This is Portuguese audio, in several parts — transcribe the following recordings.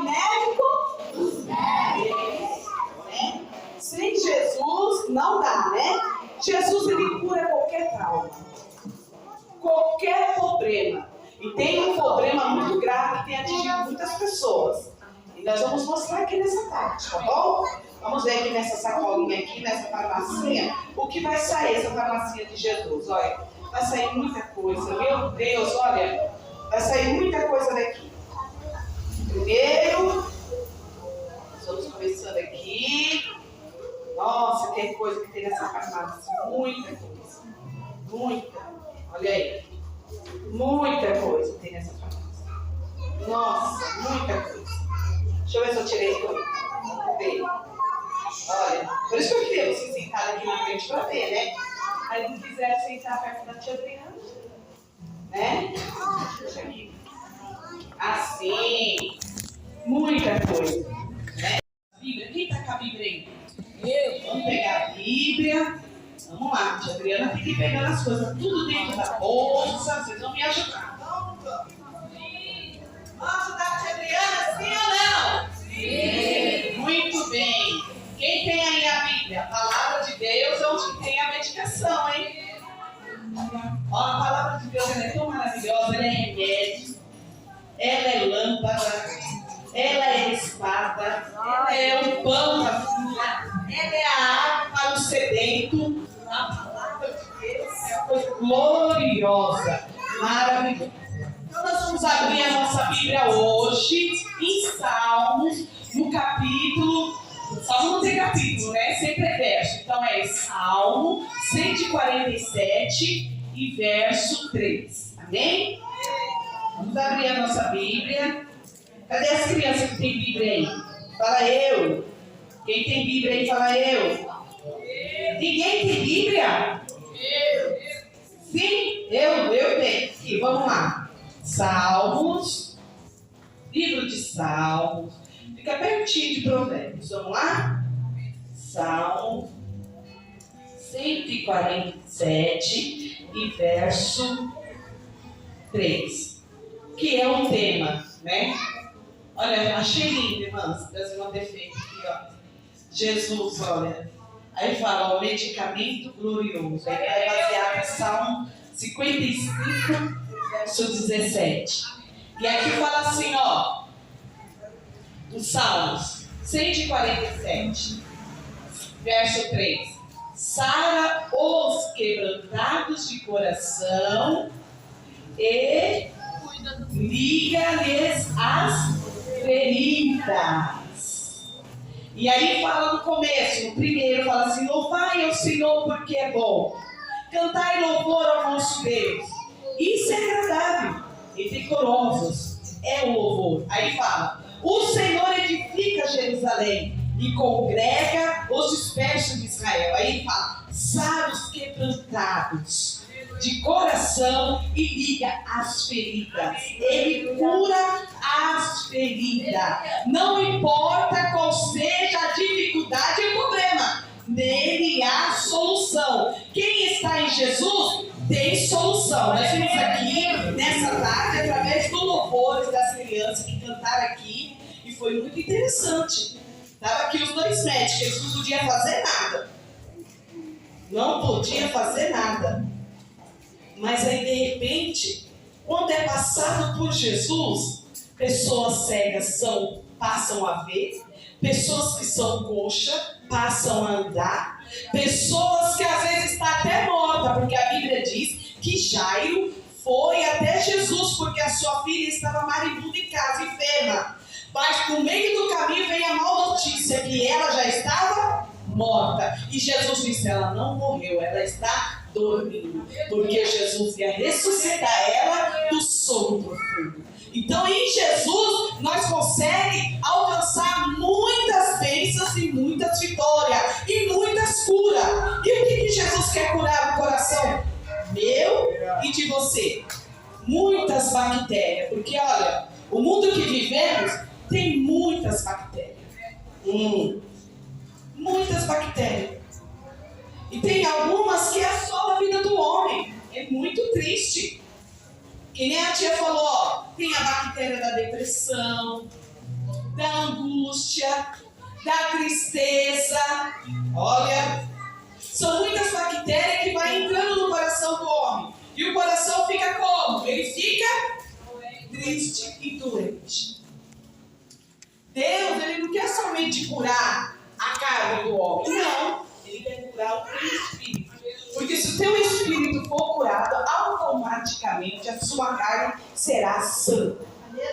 o médico dos médicos. Né? Sem Jesus não dá, né? Jesus, ele cura qualquer trauma, qualquer problema. E tem um problema muito grave que tem atingido muitas pessoas. E nós vamos mostrar aqui nessa parte, tá bom? Vamos ver aqui nessa sacolinha aqui, nessa farmacinha, o que vai sair, essa farmacinha de Jesus. Olha, vai sair muita coisa. Meu Deus, olha, vai sair muita coisa daqui. Primeiro, nós vamos começando aqui. Nossa, que coisa que tem nessa farmácia. Muita coisa. Muita. Olha aí. Muita coisa tem nessa farmácia. Nossa, muita coisa. Deixa eu ver se eu tirei tudo. Vamos ver. Olha, por isso que eu queria vocês sentarem aqui na frente para ver, né? Aí não quiseram sentar perto da tia Adriana, né? Deixa aqui. Assim. Muita coisa. Né? Bíblia. Quem tá com a Bíblia aí? Eu. Vamos pegar a Bíblia. Vamos lá, tia Adriana tem que ir pegando as coisas tudo dentro da bolsa. Vocês vão me ajudar. Vamos ajudar a tia Adriana, sim ou não? Sim. Muito bem. Quem tem aí a Bíblia? A palavra de Deus é onde tem a medicação, hein? Ó, a palavra de Deus ela é tão maravilhosa, ela é remédio, ela é lâmpada, ela é espada, ela é o pão da vida, ela é a água para o sedento. A palavra de Deus é uma coisa gloriosa, maravilhosa. Então nós vamos abrir a nossa Bíblia hoje em Salmos, no capítulo. Salmo não tem capítulo, né? Sempre é verso. Então é Salmo 147 e verso 3. Amém? Vamos abrir a nossa Bíblia. Cadê as crianças que tem Bíblia aí? Fala eu. Quem tem Bíblia aí, fala eu. Ninguém tem Bíblia? Sim, eu tenho. Aqui, vamos lá. Salmos, livro de Salmos. Fica pertinho de Provérbios. Vamos lá? Salmo 147 e verso 3. Que é o tema, né? Olha, achei lindo, irmãs. Deus não ter feito aqui, ó. Jesus, olha. Aí fala, o medicamento glorioso. Aí vai basear no Salmo 55, verso 17. E aqui fala assim, ó. Os Salmos 147, verso 3. Sara os quebrantados de coração e liga-lhes as feridas. E aí fala no começo, no primeiro, fala assim: louvai ao Senhor porque é bom, cantai louvor ao nosso Deus. Isso é agradável e decorosos é o louvor. Aí fala: o Senhor edifica Jerusalém e congrega os dispersos de Israel. Aí ele fala: sara os quebrantados de coração e liga as feridas. Ele cura as feridas. Não importa qual seja a dificuldade e o problema, nele há solução. Quem está em Jesus tem solução. Nós vimos aqui nessa tarde através do louvor das crianças que cantaram aqui e foi muito interessante. Estava aqui os dois médicos, eles não podiam fazer nada. Não podia fazer nada. Mas aí de repente, quando é passado por Jesus, pessoas cegas passam a ver, pessoas que são coxas passam a andar, pessoas que às vezes estão até mortas, porque a Bíblia diz que Jairo foi até Jesus porque a sua filha estava maribuda em casa, enferma. Mas no meio do caminho vem a má notícia que ela já estava morta. E Jesus disse: ela não morreu, ela está dormindo, porque Jesus ia ressuscitar ela do sono profundo. Então em Jesus nós conseguimos alcançar muitas bênçãos e muitas vitórias e muitas curas. E o que Jesus quer curar no coração meu e de você? Muitas bactérias, porque olha, o mundo que vivemos tem muitas bactérias. Muitas bactérias. E tem algumas que assolam a vida do homem. É muito triste. Que nem a tia falou, ó, tem a bactéria da depressão, da angústia, da tristeza. Olha, são muitas bactérias que vão entrando no coração do homem. E o coração fica como? Ele fica triste e doente. Deus, ele não quer somente curar a carne do homem. Não, ele quer curar o teu espírito. Porque se o teu espírito for curado, automaticamente a sua carne será sã.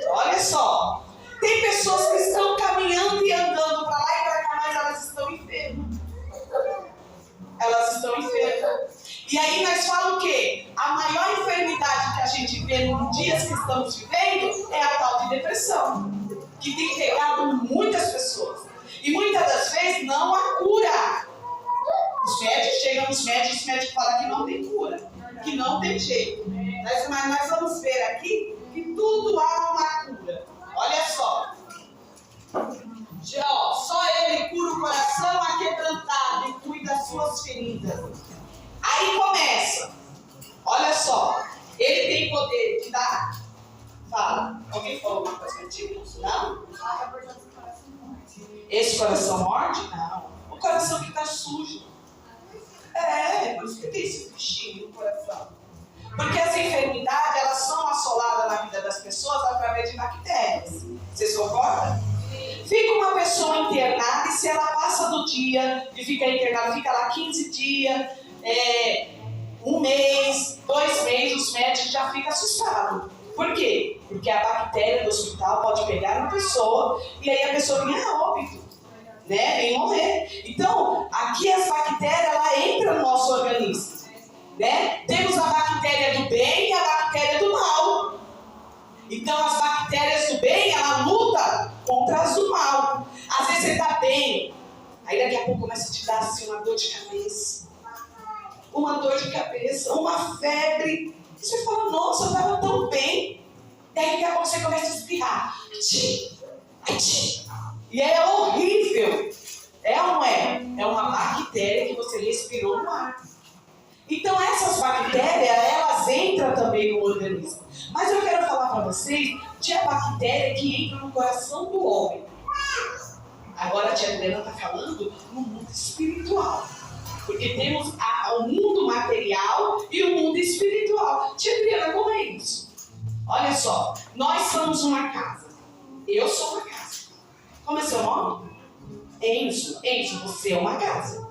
Olha só, tem pessoas que estão caminhando e andando para lá e para cá, mas elas estão enfermas. Elas estão enfermas. E aí nós falamos o quê? A maior enfermidade que a gente vê nos dias que estamos vivendo é a tal de depressão, que tem pegado muitas pessoas. E muitas das vezes não há cura. Os médicos chegam nos médicos, os médicos falam que não tem cura, que não tem jeito. Mas nós vamos ver aqui que tudo há uma cura. Olha só. Só ele cura o coração aquebrantado e cuida das suas feridas. Aí começa. Olha só. Ele tem poder de dar. Fala. Alguém falou alguma coisa contigo? Não? Esse coração morde? Não. O coração que está sujo. Por isso que tem esse bichinho no coração. Porque as enfermidades, elas são assoladas na vida das pessoas através de bactérias. Vocês concordam? Fica uma pessoa internada e se ela passa do dia e fica internada, fica lá 15 dias, um mês, 2 meses, os médicos já ficam assustados. Por quê? Porque a bactéria do hospital pode pegar uma pessoa e aí a pessoa vem a óbito, né? Vem morrer. Então, aqui as bactérias, ela entra no nosso organismo, né? Temos a bactéria do bem e a bactéria do mal. Então, as bactérias do bem, ela luta contra as do mal. Às vezes você está bem, aí daqui a pouco começa a te dar assim uma dor de cabeça. Uma dor de cabeça, uma febre. E você fala, nossa, eu estava tão bem. E aí daqui a pouco você começa a espirrar. E é horrível. É ou não é? É uma bactéria que você respirou no ar. Então essas bactérias, elas entram também no organismo. Mas eu quero falar para vocês de a bactéria que entra no coração do homem. Agora a tia Adriana está falando no mundo espiritual. Porque temos o mundo material e o mundo espiritual. Tia Adriana, como é isso? Olha só, nós somos uma casa. Eu sou uma casa. Como é seu nome? Enzo. Enzo, você é uma casa.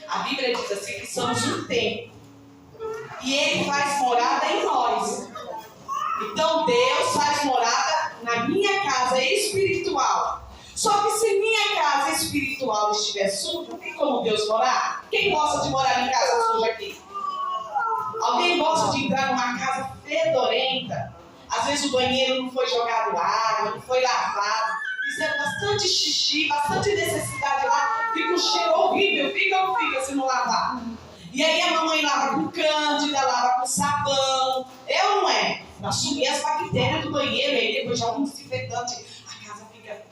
A Bíblia diz assim que somos um templo. E Ele faz morada em nós. Então Deus faz morada na minha casa espiritual. Só que se minha casa espiritual estiver suja, não tem como Deus morar? Quem gosta de morar em casa suja aqui? Alguém gosta de entrar numa casa fedorenta? Às vezes o banheiro não foi jogado água, não foi lavado. Fizeram bastante xixi, bastante necessidade lá. Fica um cheiro horrível, fica ou não fica se não lavar? E aí a mamãe lava com cândida, lava com sabão. É ou não é? Para sumir as bactérias do banheiro, e aí depois joga um desinfetante. A casa fica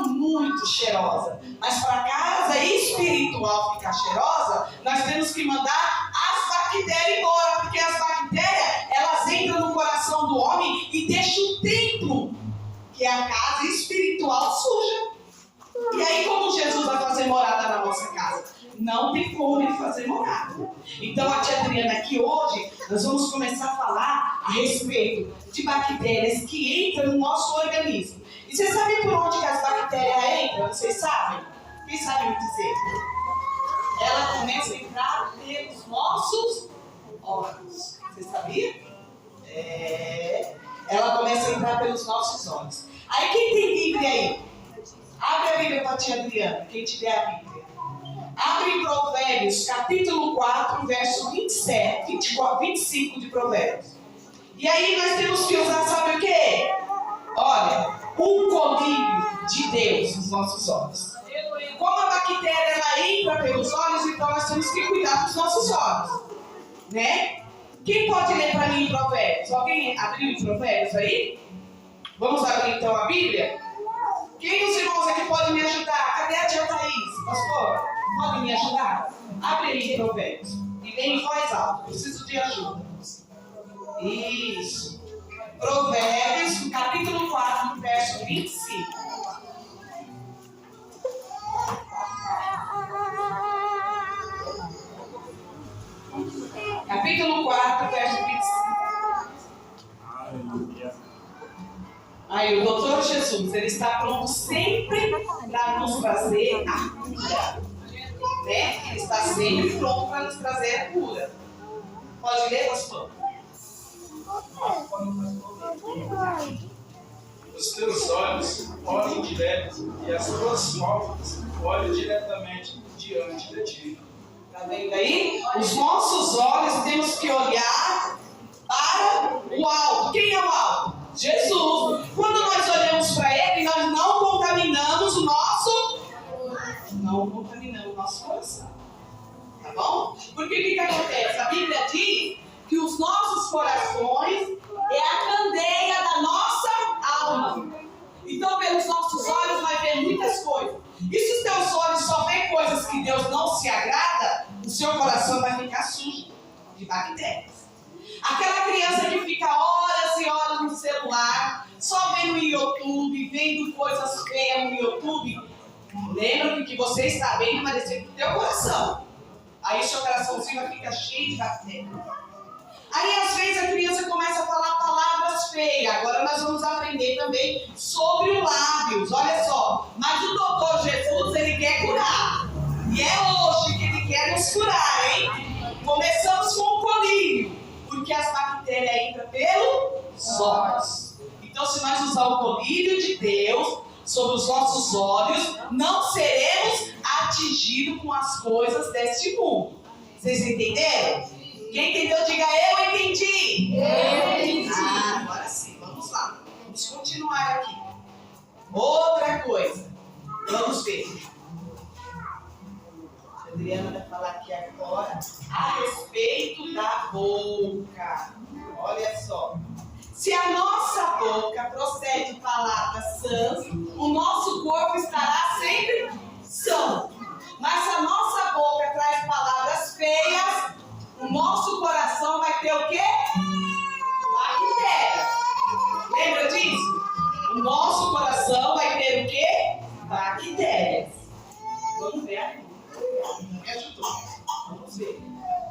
muito cheirosa. Mas para a casa espiritual ficar cheirosa, nós temos que mandar as bactérias embora. Porque as bactérias, elas entram no coração do homem e deixam o templo, que é a casa espiritual, suja. E aí como Jesus vai fazer morada na nossa casa? Não tem como ele fazer morada. Então a tia Adriana aqui hoje, nós vamos começar a falar a respeito de bactérias que entram no nosso organismo. E você sabe por onde que as bactérias entram? Vocês sabem? Quem sabe me dizer? Ela começa a entrar pelos nossos órgãos. Você sabia? Ela começa a entrar pelos nossos olhos. Aí quem tem Bíblia aí? Abre a Bíblia para a tia Adriana, quem tiver a Bíblia. Abre em Provérbios, capítulo 4, verso 25 de Provérbios. E aí nós temos que usar, sabe o quê? Olha, um colírio de Deus nos nossos olhos. Como a bactéria ela entra pelos olhos, então nós temos que cuidar dos nossos olhos. Né? Quem pode ler para mim em Provérbios? Alguém abriu em Provérbios aí? Vamos abrir então a Bíblia? Quem dos irmãos aqui pode me ajudar? Cadê a tia Thaís? Pastor, pode me ajudar? Abre aí em Provérbios. E vem em voz alta. Preciso de ajuda. Isso. Provérbios, capítulo 4, verso 25. o doutor Jesus, ele está pronto sempre para nos trazer a cura. Né? Ele está sempre pronto para nos trazer a cura. Pode ler, pastor? Os teus olhos olhem direto e as tuas palmas olhem diretamente diante de ti. Está vendo aí? Os nossos olhos temos que olhar para o alto. Quem é o alto? Jesus. Quando nós olhamos para Ele, nós não contaminamos o nosso coração. Tá bom? Porque o que acontece? A Bíblia diz que os nossos corações é a candeia da nossa alma. Então, pelos nossos olhos vai ver muitas coisas. E se os teus olhos só veem coisas que Deus não se agrada, o seu coração vai ficar sujo de bactérias. Aquela criança que fica horas e horas no celular, só vendo no YouTube, vendo coisas feias no YouTube, lembra que você está vendo, mas descer pro teu coração. Aí seu coraçãozinho vai ficar cheio de bactérias. Aí às vezes a criança começa a falar palavras feias. Agora nós vamos aprender também sobre os lábios. Olha só, mas o doutor Jesus, ele quer curar. E é hoje que ele quer nos curar, hein? Começamos com o colírio, porque as bactérias entram pelos olhos. Então se nós usar o colírio de Deus sobre os nossos olhos, não seremos atingidos com as coisas deste mundo. Vocês entenderam? Quem entendeu, diga eu entendi. Eu entendi. Agora sim, vamos lá. Vamos continuar aqui. Outra coisa. Vamos ver. A Adriana vai falar aqui agora a respeito da boca. Olha só. Se a nossa boca procede de palavras sãs, o nosso corpo estará sempre são. Mas se a nossa boca traz palavras feias, o nosso coração vai ter o quê? Bactérias. Lembra disso? O nosso coração vai ter o quê? Bactérias. Vamos ver aqui. Me ajudou. Vamos ver.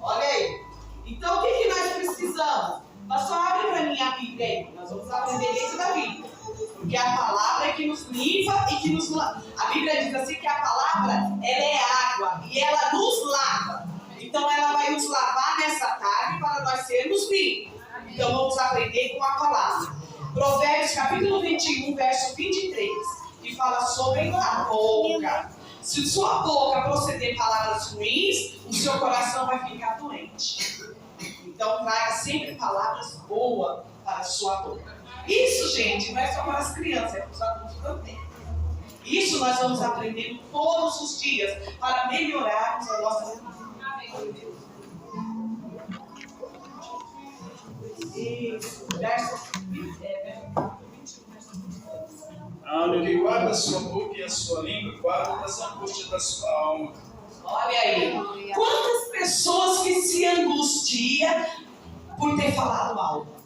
Olha aí. Então o que nós precisamos? Pastor, abre para mim a Bíblia aí. Nós vamos aprender isso da Bíblia. Porque a palavra é que nos limpa e que nos lava. A Bíblia diz assim que a palavra, ela é água e ela nos lava. Então ela vai nos lavar nessa tarde para nós sermos limpos. Então vamos aprender com a palavra. Provérbios capítulo 21, verso 23, que fala sobre a boca. Se sua boca proceder palavras ruins, o seu coração vai ficar doente. Então traga sempre palavras boas para a sua boca. Isso, gente, não é só para as crianças, é para os adultos também. Isso nós vamos aprendendo todos os dias para melhorarmos a nossa vida. O que guarda a sua boca e a sua língua, guarda das angústias da sua alma. Olha aí, quantas pessoas que se angustiam por ter falado algo.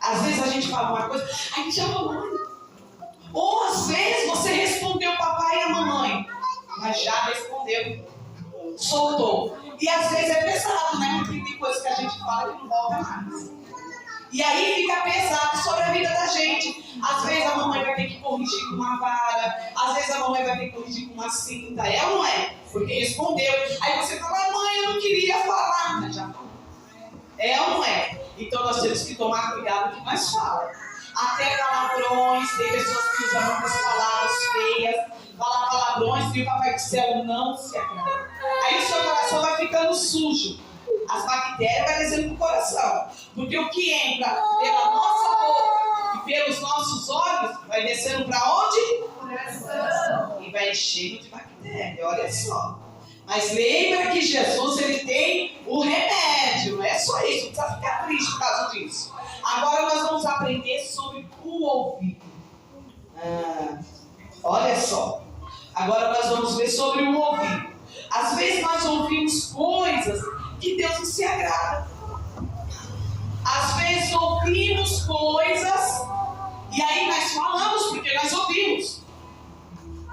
Às vezes a gente fala uma coisa, a gente ama a mamãe. Ou às vezes você respondeu o papai e a mamãe, mas já respondeu, soltou. E às vezes é pesado, né? Porque tem coisas que a gente fala que não volta mais. E aí fica pesado sobre a vida da gente. Às vezes a mamãe vai ter que corrigir com uma vara, às vezes a mamãe vai ter que corrigir com uma cinta. É ou não é? Porque respondeu. Aí você fala, mãe, eu não queria falar. Mas já falou. É ou não é? Então nós temos que tomar cuidado com o que nós falamos. Até palavrões, tem pessoas que usam muitas palavras feias, falam palavrões e o Papai do Céu não se agrada. Aí o seu coração vai ficando sujo. As bactérias vão descendo pro coração. Porque o que entra pela nossa boca e pelos nossos olhos vai descendo para onde? Coração. E vai enchendo de bactéria, olha só. Mas lembra que Jesus, ele tem o remédio, não é só isso, não precisa ficar triste por causa disso. Agora nós vamos aprender sobre o ouvido. Olha só. Agora nós vamos ver sobre o ouvido. Às vezes nós ouvimos coisas que Deus não se agrada. Às vezes ouvimos coisas e aí nós falamos porque nós ouvimos.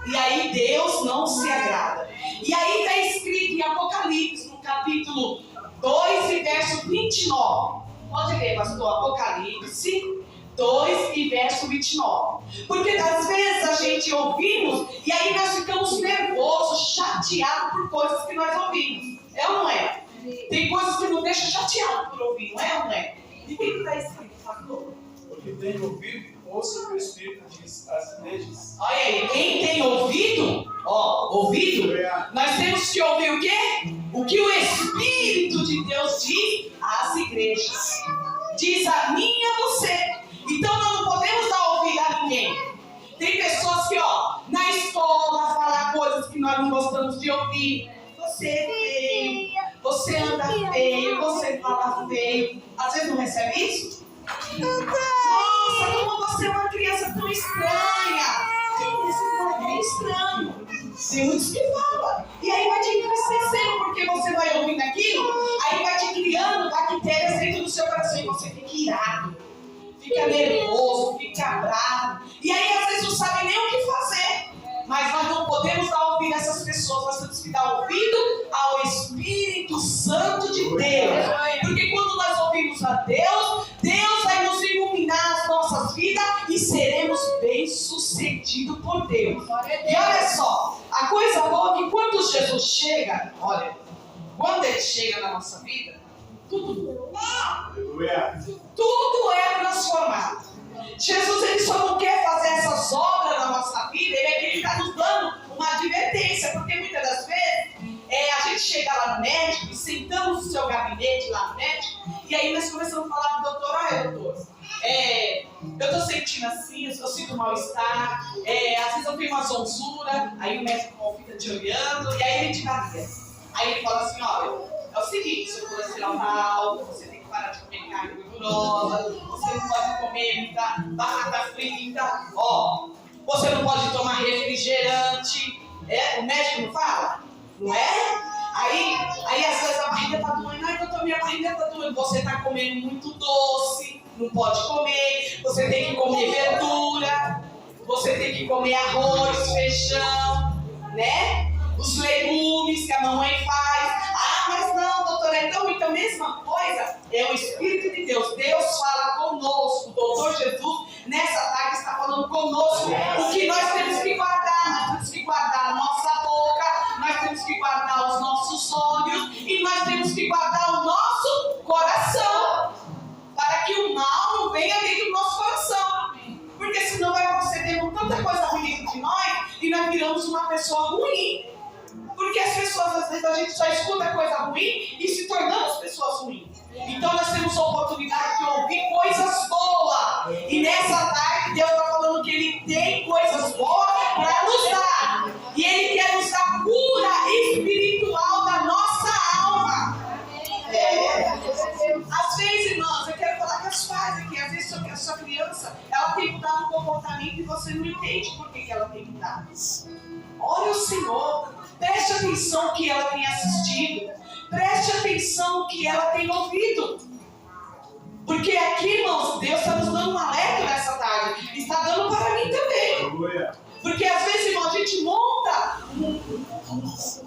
E aí Deus não se agrada. E aí está escrito em Apocalipse, no capítulo 2 e verso 29. Pode ler, pastor, Apocalipse 2 e verso 29. Porque às vezes a gente ouvimos e aí nós ficamos nervosos, chateados por coisas que nós ouvimos. É ou não é? Tem coisas que nos deixam chateados por ouvir, não é ou não é? E o que está escrito, pastor? Porque tem ouvido, ouça o que o Espírito diz às igrejas. Olha aí, quem tem ouvido, ouvido, nós temos que ouvir o quê? O que o Espírito de Deus diz às igrejas. Diz a mim e a você. Então nós não podemos dar ouvido a ninguém. Tem pessoas que, na escola, falam coisas que nós não gostamos de ouvir. Você é feio, você anda feio, você fala feio. Às vezes não recebe isso? Nossa, como você é uma criança tão estranha. Esse moleque é estranho. Tem muitos que falam. E aí vai te entristecendo, porque você vai ouvindo aquilo, aí vai te criando bactérias dentro do seu coração e você fica irado, fica nervoso, fica bravo. E aí às vezes não sabe nem o que fazer. Mas nós não podemos dar ouvido a essas pessoas, nós temos que dar ouvido ao Espírito Santo de Deus. Porque quando nós ouvimos a Deus, Deus vai nos iluminar as nossas vidas e seremos bem-sucedidos por Deus. E olha só, a coisa boa é que quando Jesus chega, quando Ele chega na nossa vida, tudo é transformado. Jesus, Ele só não quer fazer essas obras na nossa vida, Ele está nos dando uma advertência, porque muitas das vezes a gente chega lá no médico e sentamos no seu gabinete lá no médico, e aí nós começamos a falar para o doutor: olha, doutor, eu estou sentindo assim, eu sinto mal-estar, às vezes eu tenho uma zonzura, aí o médico fica te olhando, e aí ele te avalia. Aí ele fala assim: olha, é o seguinte, seu colesterol está alto, você tem que parar de comer carne gordurosa, você não pode comer muita batata frita, você não pode tomar refrigerante. O médico não fala? Não é? Aí às vezes a barriga está doendo. Ai, doutor, minha barriga está doendo. Você está comendo muito doce, não pode comer. Você tem que comer verdura, você tem que comer arroz, feijão, né? Os legumes que a mamãe faz. Ah, mas não, doutor, então a mesma coisa é o Espírito de Deus. Deus fala conosco. O doutor Jesus, nessa tarde, está falando conosco o que nós temos que guardar. Nós temos que guardar a nossa boca, nós temos que guardar os nossos olhos e nós temos que guardar o nosso coração, para que o mal não venha dentro do nosso coração. Porque senão vai proceder com tanta coisa ruim dentro de nós e nós viramos uma pessoa ruim. Porque as pessoas, às vezes, a gente só escuta coisa ruim e se tornamos pessoas ruins. Então nós temos a oportunidade de ouvir coisas boas. E nessa tarde Deus está falando que Ele tem coisas boas para nos dar. E Ele quer nos dar cura espiritual da nossa alma. Às vezes, irmãos, eu quero falar com os pais aqui. Às vezes a sua criança, ela tem mudado um comportamento e você não entende por que ela tem mudado. Ore ao Senhor. Preste atenção no que ela tem assistido. Preste atenção no que ela tem ouvido. Porque aqui, irmãos, Deus está nos dando um alerta nessa tarde. Está dando para mim também. Porque às vezes, irmão, a gente monta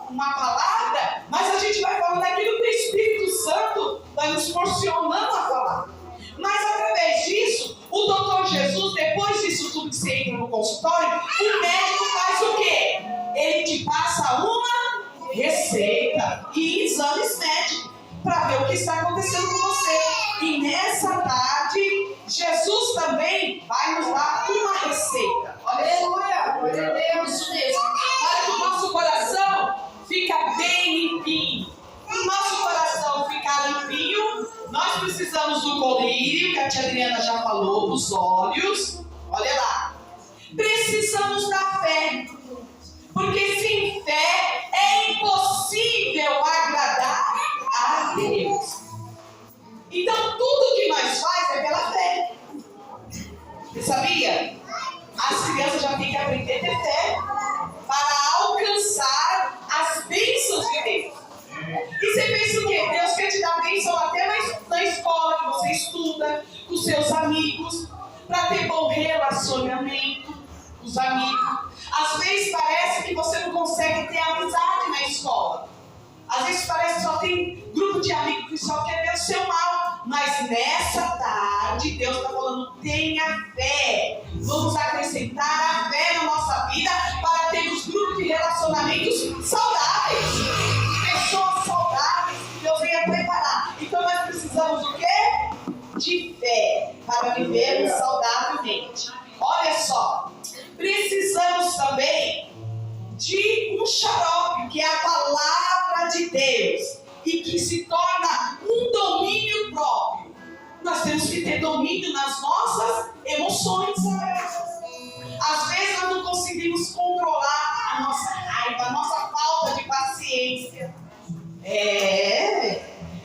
uma palavra, mas a gente vai falando aquilo que o Espírito Santo vai nos porcionando a falar. Mas através disso, o doutor Jesus, depois disso tudo que você entra no consultório, o médico faz o quê? Ele te passa uma receita e exames médicos para ver o que está acontecendo com você. E nessa tarde, Jesus também vai nos dar uma receita. Aleluia! Glória a Deus! Isso mesmo. Para que o nosso coração fica bem limpinho. Para o nosso coração ficar limpinho, nós precisamos do colírio, que a tia Adriana já falou, dos olhos. Olha lá. Precisamos da fé. Porque sem fé é impossível agradar a Deus. Então tudo que nós faz é pela fé. Você sabia? As crianças já têm que aprender a ter fé para alcançar as bênçãos de Deus. E você pensa o quê? Deus quer te dar bênção até na escola que você estuda, com seus amigos, para ter bom relacionamento com os amigos. Às vezes parece que você não consegue ter amizade na escola. Às vezes parece que só tem grupo de amigos que só quer ver o seu mal. Mas nessa tarde, Deus está falando, tenha fé. Vamos acrescentar a fé na nossa vida para termos grupos de relacionamentos saudáveis. Pessoas saudáveis que Deus venha preparar. Então nós precisamos do quê? De fé para vivermos saudavelmente. Olha só, precisamos também de um xarope, que é a palavra de Deus, e que se torna um domínio próprio. Nós temos que ter domínio nas nossas emoções. Às vezes nós não conseguimos controlar a nossa raiva, a nossa falta de paciência.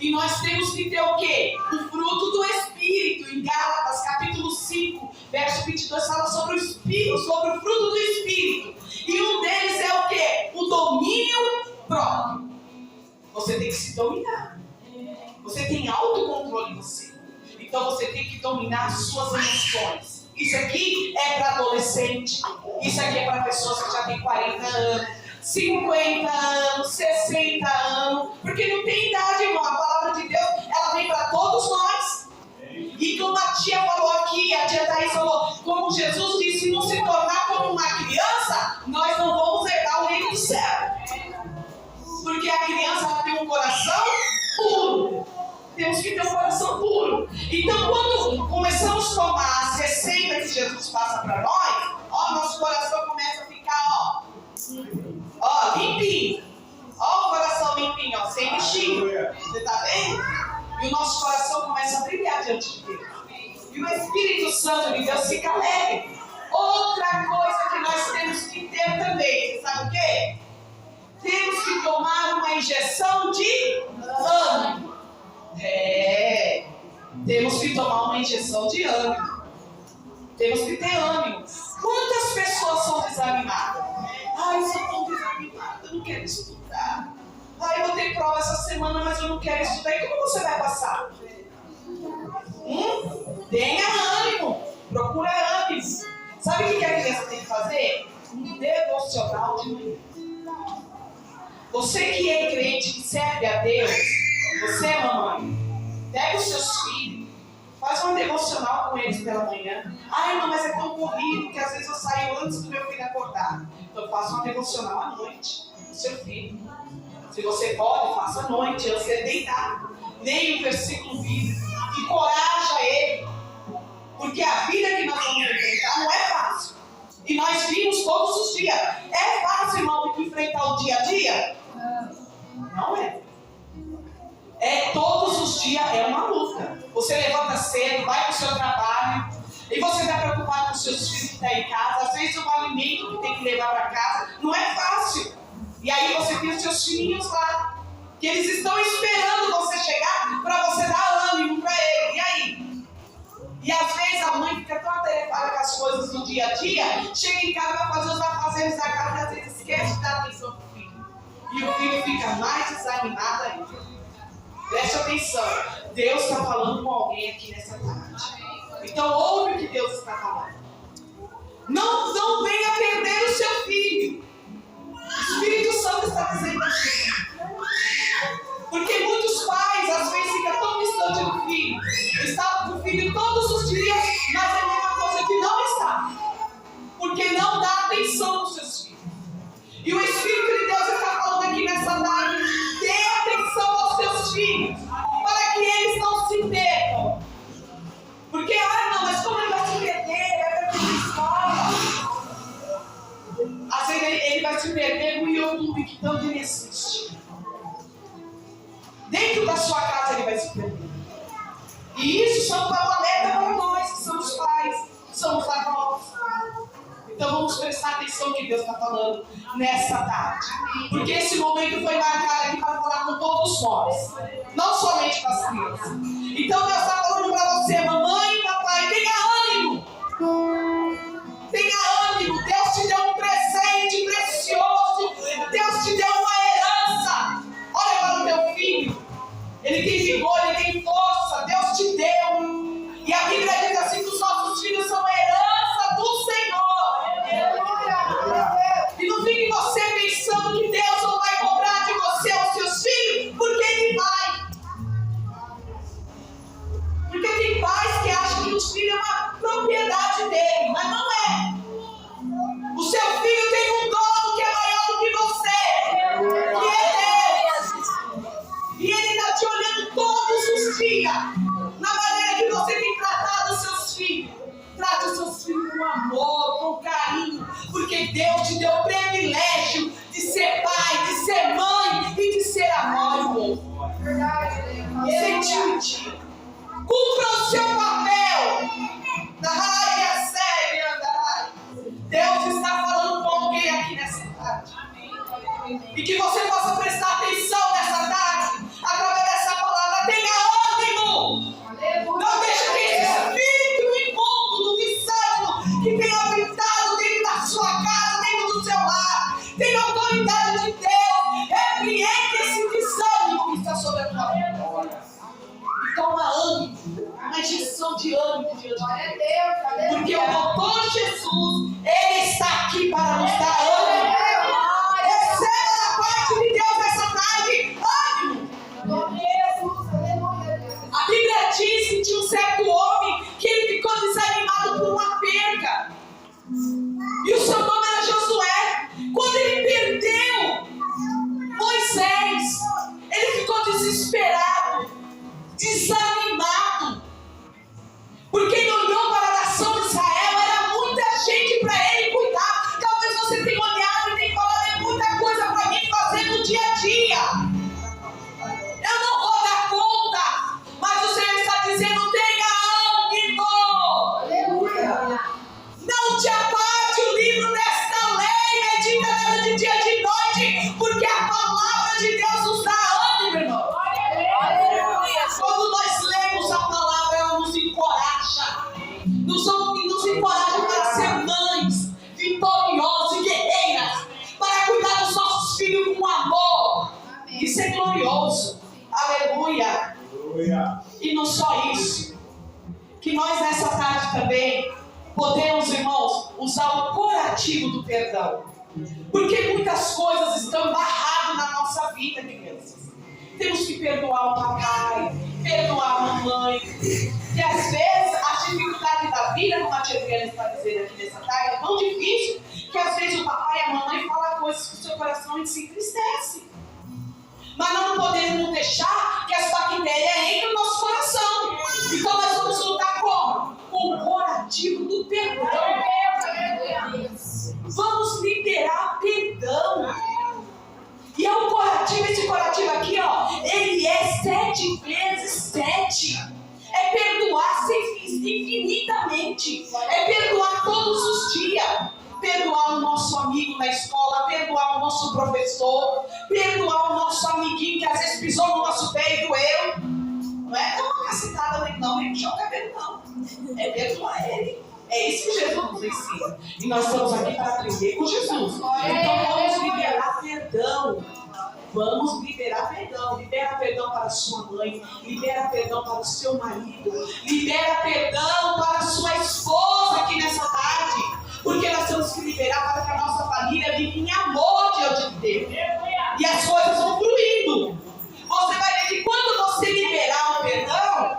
E nós temos que ter o quê? O fruto do Espírito. Em Gálatas, capítulo 5, verso 22, fala sobre o Espírito, sobre o fruto do Espírito. E um deles é o quê? O domínio próprio. Você tem que se dominar. Você tem autocontrole em você. Então você tem que dominar as suas emoções. Isso aqui é para adolescente. Isso aqui é para pessoas que já têm 40 anos, 50 anos, 60 anos. Porque não tem idade, irmão. A palavra de Deus, ela vem para todos nós. E como a tia falou aqui, a tia Thaís falou, como Jesus disse, não se tornar como uma criança, nós não vamos herdar o reino do céu. Porque a criança ela tem um coração puro. Temos que ter um coração puro. Então, quando começamos a tomar as receitas que Jesus passa para nós, nosso coração começa a ficar, limpinho. O coração limpinho, sem bichinho. Você está vendo? E o nosso coração começa a brilhar diante de Deus. E o Espírito Santo de Deus fica alegre. Outra coisa que nós temos que ter também, você sabe o quê? Temos que tomar uma injeção de ânimo. Temos que tomar uma injeção de ânimo. Temos que ter ânimo. Quantas pessoas são desanimadas? Eu sou tão desanimada, eu não quero estudar. Eu vou ter prova essa semana, mas eu não quero estudar. E como você vai passar? Tenha ânimo. Procura ânimo. Sabe o que a criança tem que fazer? Um devocional de manhã. Você que é crente, que serve a Deus, você, mamãe, pega os seus filhos, faz uma devocional com eles pela manhã. Não, mas é tão corrido que às vezes eu saio antes do meu filho acordar. Então faça uma devocional à noite com seu filho. Se você pode, faça à noite, antes de ele deitar. Leia um versículo bíblico, encoraja ele. Porque a vida que nós vamos enfrentar não é fácil. E nós vimos todos os dias. É fácil, irmão, enfrentar o dia a dia? Não é. Todos os dias é uma luta. Você levanta cedo, vai para o seu trabalho, e você está preocupado com os seus filhos que estão em casa. Às vezes o alimento que tem que levar para casa não é fácil. E aí você tem os seus filhinhos lá, que eles estão esperando você chegar para você dar ânimo para eles. E aí? E às vezes a mãe fica tão atarefada com as coisas do dia a dia, chega em casa, vai fazer os afazeres da casa e às vezes esquece de dar atenção para o filho. E o filho fica mais desanimado ainda. Preste atenção, Deus está falando com alguém aqui nessa tarde. Então ouve o que Deus está falando. Não venha perder o seu filho. O Espírito Santo está dizendo assim. Porque muitos pais às vezes ficam tão distantes do filho. Estão com o filho todos os dias, mas é a mesma coisa que não está. Porque não dá atenção aos seus filhos. E o Espírito de Deus está falando aqui nessa tarde. Dê atenção aos seus filhos, para que eles não se percam. Porque, não, mas como ele vai se perder? Vai perder a escola. Às vezes ele vai se perder no YouTube, que tanto ele assiste. Dentro da sua casa ele vai se perder. E isso só dá um alerta para nós, que somos pais, que somos avós. Então vamos prestar atenção no que Deus está falando nessa tarde. Porque esse momento foi marcado aqui para falar com todos nós. Não somente com as crianças. Então Deus está falando para você, mamãe e papai, tenha ânimo. Tenha ânimo. Deus te deu um presente precioso. Deus te deu uma herança. Olha para o teu filho. Ele tem vigor, ele tem força. Deus te deu. E a Bíblia diz assim que os nossos filhos são a herança do Senhor. E não fique você pensando que Deus não vai cobrar de você os seus filhos, porque Ele vai. que Deus te deu o privilégio de ser pai, de ser mãe e de ser amor. Ele te pediu. Cumpra o seu papel. Deus está falando com alguém aqui nessa tarde. E que você possa prestar atenção nessa tarde, através dessa palavra. Tenha ânimo. Não deixe que esse espírito imundo do desânimo que tem habitado dentro da sua casa, dentro do seu lar, tem autoridade de Deus. Repreende esse desânimo que está sobre a tua vida. E toma ânimo, uma injeção de ânimo diante de Deus. Porque o doutor Jesus, Ele está aqui para nos dar ânimo. Receba da parte de Deus essa tarde ânimo. A Bíblia diz que tinha um certo homem que ele ficou desanimado por uma perca. E o seu nome era Josué. Quando ele perdeu Moisés, ele ficou desesperado, desanimado. Porque ele olhou para a nação de Israel, era muita gente para ele cuidar. Talvez você tenha olhado e tenha falado, é muita coisa para mim fazer no dia a dia. Eu não vou dar conta. Mas o Senhor está dizendo, tenha ânimo. Não te aparte o livro desta lei, medita nela de dia e de noite, porque a palavra de Deus nos dá ânimo, irmão. Quando nós lemos a palavra, ela nos encoraja. Nos encoraja para ser mães vitoriosas e guerreiras, para cuidar dos nossos filhos com amor. Isso é glorioso. Aleluia. E não só isso, que nós nessa tarde também podemos, irmãos, usar o curativo do perdão. Porque muitas coisas estão barradas na nossa vida, crianças. Temos que perdoar o papai, perdoar a mamãe. Que às vezes a dificuldade da vida, como a tia Adriana está dizendo aqui nessa tarde, é tão difícil que às vezes o papai e a mamãe falam coisas que o seu coração se entristece. Mas nós não podemos deixar que as bactérias entrem no nosso coração. Então nós vamos lutar como? Com o curativo do perdão. Vamos liberar perdão. E é um curativo, esse curativo aqui, ó, ele é 7 vezes 7. É perdoar infinitamente. É perdoar todos os dias. Perdoar o nosso amigo na escola, perdoar o nosso professor, perdoar o nosso amiguinho que às vezes pisou no nosso pé e doeu. Não é dar uma cacetada nele, não, nem puxar o cabelo, não. É perdoar ele. É isso que Jesus nos ensina. E nós estamos aqui para aprender com Jesus. Então vamos liberar perdão. Vamos liberar perdão. Libera perdão para a sua mãe. Libera perdão para o seu marido. Libera perdão para a sua esposa aqui nessa tarde. Porque nós temos que liberar para que a nossa família vive em amor diante de Deus. E as coisas vão fluindo. Você vai ver que quando você liberar o perdão,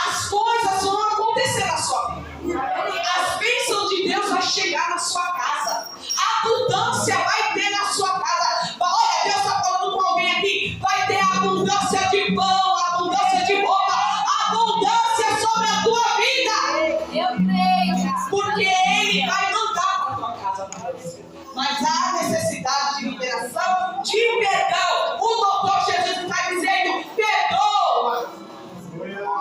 as coisas vão acontecer na sua vida. As bênçãos de Deus vão chegar na sua casa. A abundância vai ter na sua casa. Olha, Deus está falando com alguém aqui. Vai ter abundância de pão, abundância de roupa, abundância sobre a tua vida. Eu creio. Porque Ele vai mandar para a tua casa para você. Mas há necessidade de liberação, de perdão. O doutor Jesus está dizendo, perdoa.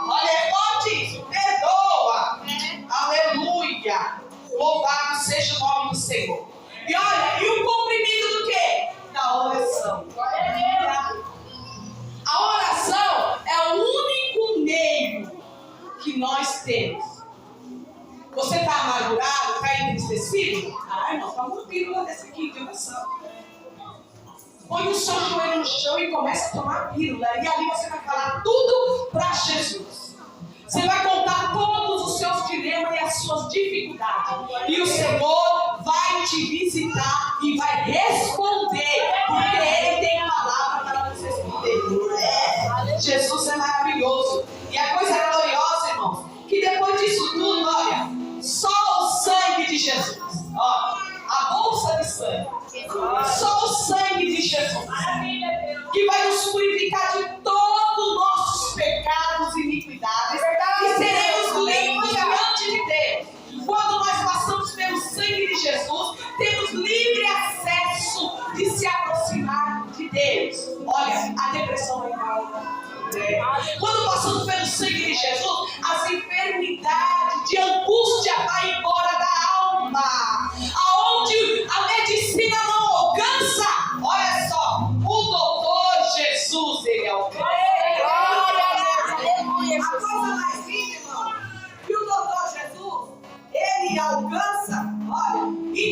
Olha, é forte isso. Perdoa. Aleluia. Louvado seja o nome do Senhor. E olha, e o cumprimento do quê? Da oração. A oração é o único meio que nós temos. Você está amargurado, está entristecido? Ah, irmão, toma uma pílula dessa aqui de oração. Põe o seu joelho no chão e começa a tomar a pílula. E ali você vai falar tudo para Jesus. Você vai contar todos os seus dilemas e as suas dificuldades. E o Senhor vai te visitar e vai responder. Porque Ele tem palavra para você responder. Jesus é maravilhoso. E a coisa gloriosa, irmãos, que depois disso tudo, olha, só o sangue de Jesus. Ó, a bolsa de sangue. Só o sangue de Jesus. Que vai nos purificar de todos os nossos pecados e iniquidades. E seremos limpos diante de Deus. Quando nós passamos pelo sangue de Jesus, temos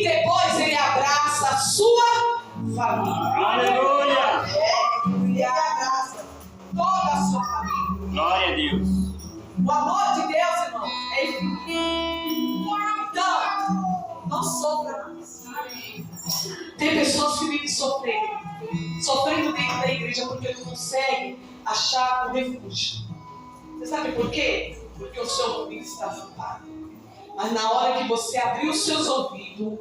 e depois ele abraça a sua família. Aleluia! Ele abraça toda a sua família. Glória a Deus. O amor de Deus, irmão, é infinito. Então, não sofra mais. Tem pessoas que vivem sofrendo dentro da igreja porque não conseguem achar um refúgio. Você sabe por quê? Porque o seu ouvido está tampado. Mas na hora que você abrir os seus ouvidos,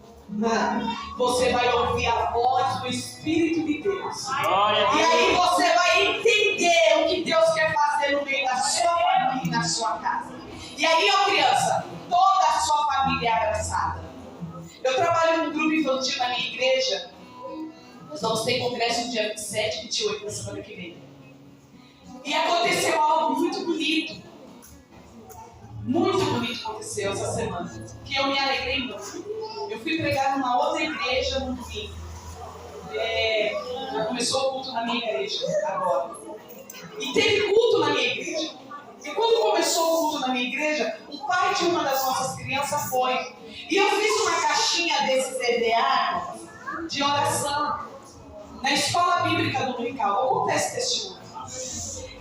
você vai ouvir a voz do Espírito de Deus. Glória a E Deus. aí você vai entender o que Deus quer fazer no meio da sua família e na sua casa. E aí, ó criança, toda a sua família é abraçada. Eu trabalho num grupo infantil na minha igreja. Nós vamos ter congresso no dia 27 e 28 da semana que vem. E aconteceu algo muito bonito. Muito bonito aconteceu essa semana. Que eu me alegrei muito. Eu fui pregar numa outra igreja no domingo. Já começou o culto na minha igreja agora. E teve culto na minha igreja. E quando começou o culto na minha igreja, o pai de uma das nossas crianças foi. E eu fiz uma caixinha desses EDA de oração na escola bíblica dominical. Vou contar esse testemunho.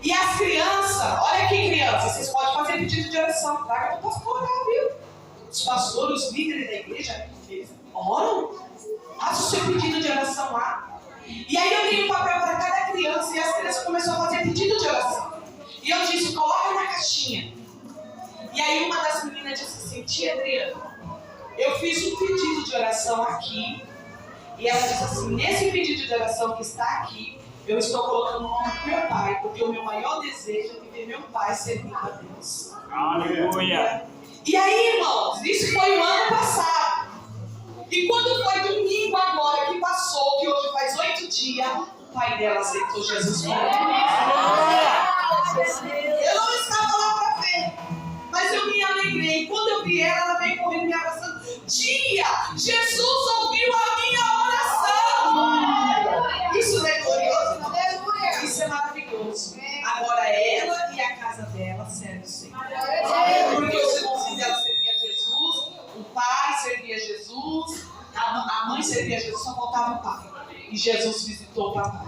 E as crianças, olha aqui crianças, vocês podem fazer pedido de oração, traga para o pastor orar, viu? Os pastores, os líderes da igreja, eles oram, faça o seu pedido de oração lá. E aí eu dei um papel para cada criança e as crianças começaram a fazer pedido de oração. E eu disse, coloca na caixinha. E aí uma das meninas disse assim, tia Adriana, eu fiz um pedido de oração aqui. E ela disse assim, nesse pedido de oração que está aqui, eu estou colocando o nome do meu pai, porque o meu maior desejo é ver meu pai servindo a Deus. Aleluia! E aí, irmãos, isso foi o ano passado. E quando foi domingo agora que passou, que hoje faz 8 dias, o pai dela aceitou Jesus como Eu não estava lá para ver, mas eu me alegrei. Quando eu vi ela, ela veio correndo me abraçando. Tia, Jesus ouviu a minha oração. Isso não é glorioso, não? Isso é maravilhoso. Agora ela e a casa dela servem o Senhor. Porque os irmãos dela serviam a Jesus, o pai servia a Jesus, a mãe servia a Jesus, só faltava o pai. E Jesus visitou o papai.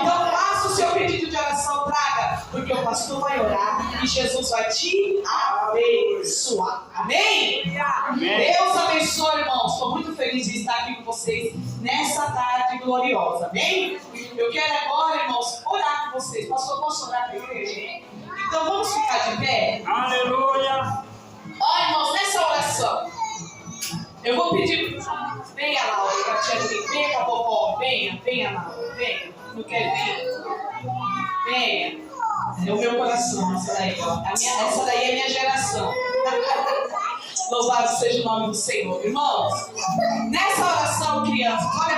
Então faça o seu pedido de oração, traga, porque o pastor vai orar e Jesus vai te abençoar. Amém? Amém. Deus abençoe, irmãos. Estou muito feliz de estar aqui com vocês nessa tarde gloriosa. Amém? Eu quero agora, irmãos, orar com vocês. Pastor, posso orar para a igreja? Então vamos ficar de pé? Aleluia! Ó, irmãos, nessa oração, eu vou pedir. Venha, Laura, tia Adriana, venha com a vovó, venha, Laura, venha. Não quer vir? Venha. É o meu coração, essa daí, ó. Essa daí é a minha geração. Louvado seja o nome do Senhor. Irmãos, nessa oração, crianças, olha